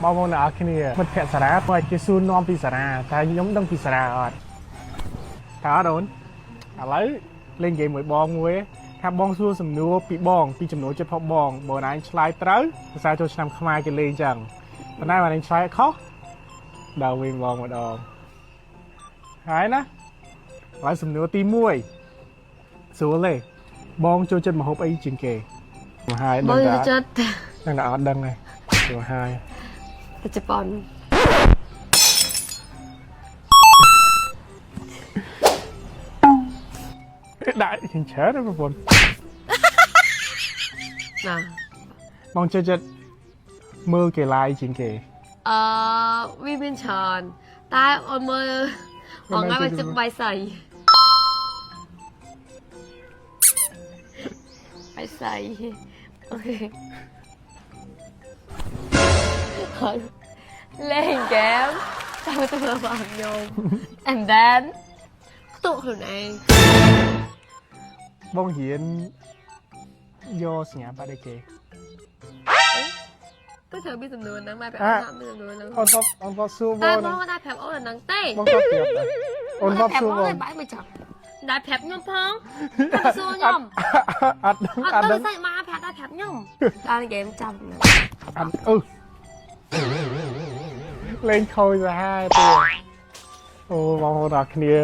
បងប្អូនអ្នកគ្នាមិត្តភក្តិសារ៉ាបើគេសួរនាំពីសារ៉ាតែខ្ញុំដឹងពីសារ៉ាអត់តើអត់អូនឥឡូវលេងហ្គេមមួយបងមួយថាបងសួរសំណួរពីបងពីចំណូលចិត្តផងបងបើណែឆ្លើយត្រូវភាសាចូលឆ្នាំខ្មែរគេលេងចឹងប៉ុន្តែបើណែឆ្លើយខុសដល់វិញបងម្ដងហើយណាឥឡូវសំណួរទី1សួរលេបងចូលចិត្តម្ហូបអីជាងគេមកហើយដឹងតែចិត្តដឹងតែអត់ដឹងទេសួរហើយទៅជប៉ុនដាក់ចិញ្ចើប្រពន្ធណាបងចូលចិត្តមើលកីឡាជាងគេវាមានច្រើនតែអូនមើលបងថ្ងៃមកជឹកបាយសៃបាយសៃអូខេហើយលេងហ្គេមតាមទៅរបស់ខ្ញុំ and then ផ្ទុកខ្លួនឯងបងរៀនយកសញ្ញាបត្រអីគេទៅធ្វើពីសំណួរហ្នឹងមកប្រាប់ថាមានសំណួរហ្នឹងអូនសួរបងតែបងតែប្រាប់អូនហ្នឹងទេបងក៏ប្រាប់ដែរអូនសួរបងបាយមិនចាំតែប្រាប់ខ្ញុំផងតែសួរខ្ញុំអត់ដឹងសាច់មកប្រាប់តែប្រាប់ខ្ញុំដល់ហ្គេមចាំអត់លេងខូចទៅហើយទេអូបងប្អូនអរគ្នា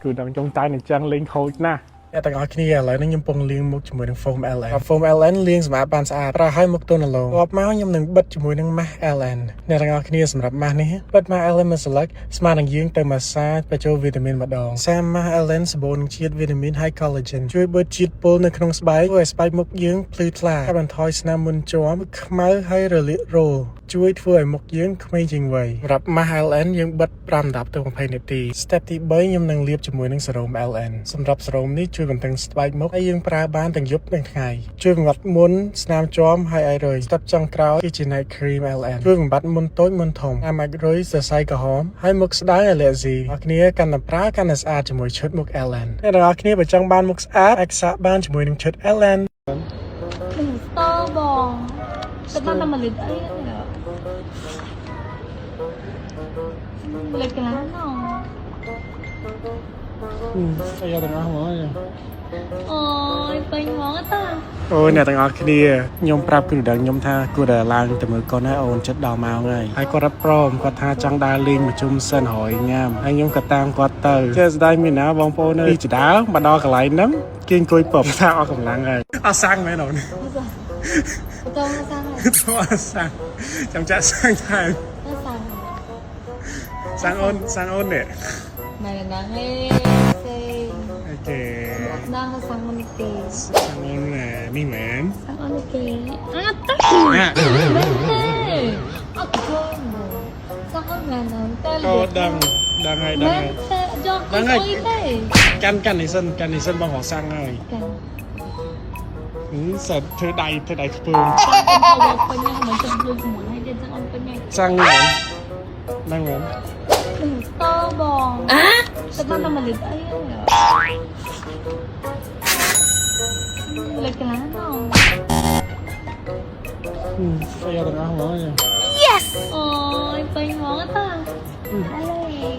គឺដល់ចុងតែអញ្ចឹងលេងខូចណាស់អ្នកទាំងអស់គ្នាឥឡូវនេះខ្ញុំកំពុងលាងមុខជាមួយនឹង foam LN foam LN លាងសម្អាតបានស្អាតប្រើឲ្យមុខទន់រលោងរាប់មកខ្ញុំនឹងបិទជាមួយនឹង mask LN អ្នកទាំងអស់គ្នាសម្រាប់ mask នេះបិទ mask LN មួយស្លឹកស្មើនឹងយើងទៅម៉ាសាចបញ្ចូលវីតាមីនម្ដងសា mask LN សម្បូរនឹងជាតិវីតាមីនហើយ collagen ជួយបឺតជាតិពុលនៅក្នុងស្បែកធ្វើឲ្យស្បែកមុខយើងភ្លឺថ្លាកាត់បន្ថយស្នាមមុនជាប់ខ្មៅហើយរលាករោលជួយធ្វើឲ្យមុខយើងក្មេងជាងវ័យសម្រាប់ mask LN យើងបិទ5 10ទៅ20នាទី step ទី3ខ្ញុំនឹងលាបជាមួយនឹង serum LN សម្រាប់ serum នេះជួយបន្ទឹងស្បែកមុខហើយយើងប្រើបានទាំងយប់ទាំងថ្ងៃជួយបំបត្តិមុនស្នាមជាំហើយអាយរុយ step ចុងក្រោយគឺជា night cream LN ជួយបំបត្តិមុនតូចមុនធំអាម៉ាច់រុយសរសៃក្រហមហើយមុខស្ដើង allergy អ្នកគ្នាកាន់តែប្រើកាន់តែស្អាតជាមួយឈុតមុខ LN អ្នកទាំងអស់គ្នាបើចង់បានមុខស្អាតអាចសាកបានជាមួយនឹងឈុត LN តើបងទឹកបានតែ1លីត្រអីលេខកន្លងអាយទាំងអស់ហ្មងអូយពេញហ្មងតាអូយអ្នកទាំងអស់គ្នាខ្ញុំប្រាប់គឺដល់ខ្ញុំថាគួរតែឡើងទៅមើលកូនហើយអូនចិត្តដល់ម៉ោងហើយគាត់រត់ព្រមគាត់ថាចង់ដើរលេងមួយជុំសិនហើយញ៉ាំហើយខ្ញុំក៏តាមគាត់ទៅចេះស្ដាយមានណាបងប្អូននៅជាដើមមកដល់កន្លែងហ្នឹងគេអង្គុយពំថាអស់កម្លាំងហើយអត់សាំងមែនអូនតោះសាំងសាំងចាំចាក់សាំងថែមសាំងអូននេះមែនណាស់ហេសេអូខេដល់សាំងអូនទេសាំងអូននេះមែនសាំងអូនទេអត់ទេអត់ធំសាំងអូនមែនតែអូដឹងហើយតែយកអត់អីទេកាន់នេះសិនបងរកសាំងហើយសិនធ្វើដៃខ្ពើមពេញហ្នឹងមិនទៅលុយជាមួយហើយទៀតសាំងអូនពេញហ្នឹងសាំងនេះហ្នឹងមែនតើបងទឹកបានតែ1លីត្រអីលេខកន្លងអាយទាំងអស់ហ្មង Yes អូយពេញហ្មងតាអលេ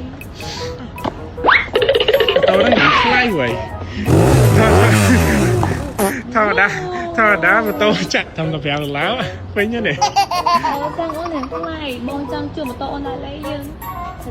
តើនឹងខ្លាយវ៉ៃធម្មតាម៉ូតូចាក់តាម$5ពេញទេនេះសាំងអូនហ្នឹងខ្លាយបងចង់ជួបម៉ូតូអូនឡើយលេយើង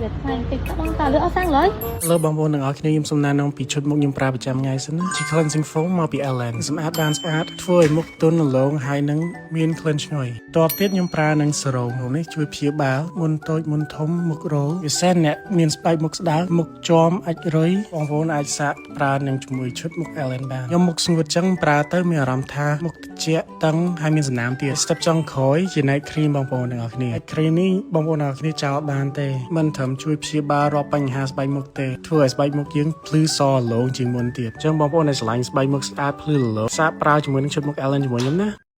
តែថ្លៃតិចតបងតើលើអត់សាំងឡើយលើបងប្អូនទាំងអស់គ្នាខ្ញុំសូមណែនាំពីឈុតមុខខ្ញុំប្រើប្រចាំថ្ងៃសិនណាជា cleansing foam មកពី LN សម្អាតបានស្អាតធ្វើឲ្យមុខទន់រលោងហើយនឹងមានក្លិនឈ្ងុយតបទៀតខ្ញុំប្រើនឹង serum នេះជួយព្យាបាលមុនតូចមុនធំមុខរោពិសេសអ្នកមានស្បែកមុខស្ដើងមុខជាំអាចរុយបងប្អូនអាចសាកប្រើនឹងជាមួយឈុតមុខ LN បានខ្ញុំមុខស្ងួតចឹងប្រើទៅមានអារម្មណ៍ថាមុខត្រជាក់តឹងហើយមានសំណើមទៀត step ចុងក្រោយជា night cream បងប្អូនទាំងអស់គ្នា night cream នេះបងប្អូនទាំងអស់គ្នាចោលបានទេមិនត្រឹមជួយព្យាបាលរាល់បញ្ហាស្បែកមុខទេធ្វើឲ្យស្បែកមុខយើងភ្លឺសរលោងជាងមុនទៀតអញ្ចឹងបងប្អូនដែលស្រឡាញ់ស្បែកមុខស្អាតភ្លឺរលោងសាកប្រើជាមួយនឹងឈុតមុខ LN ជាមួយខ្ញុំណា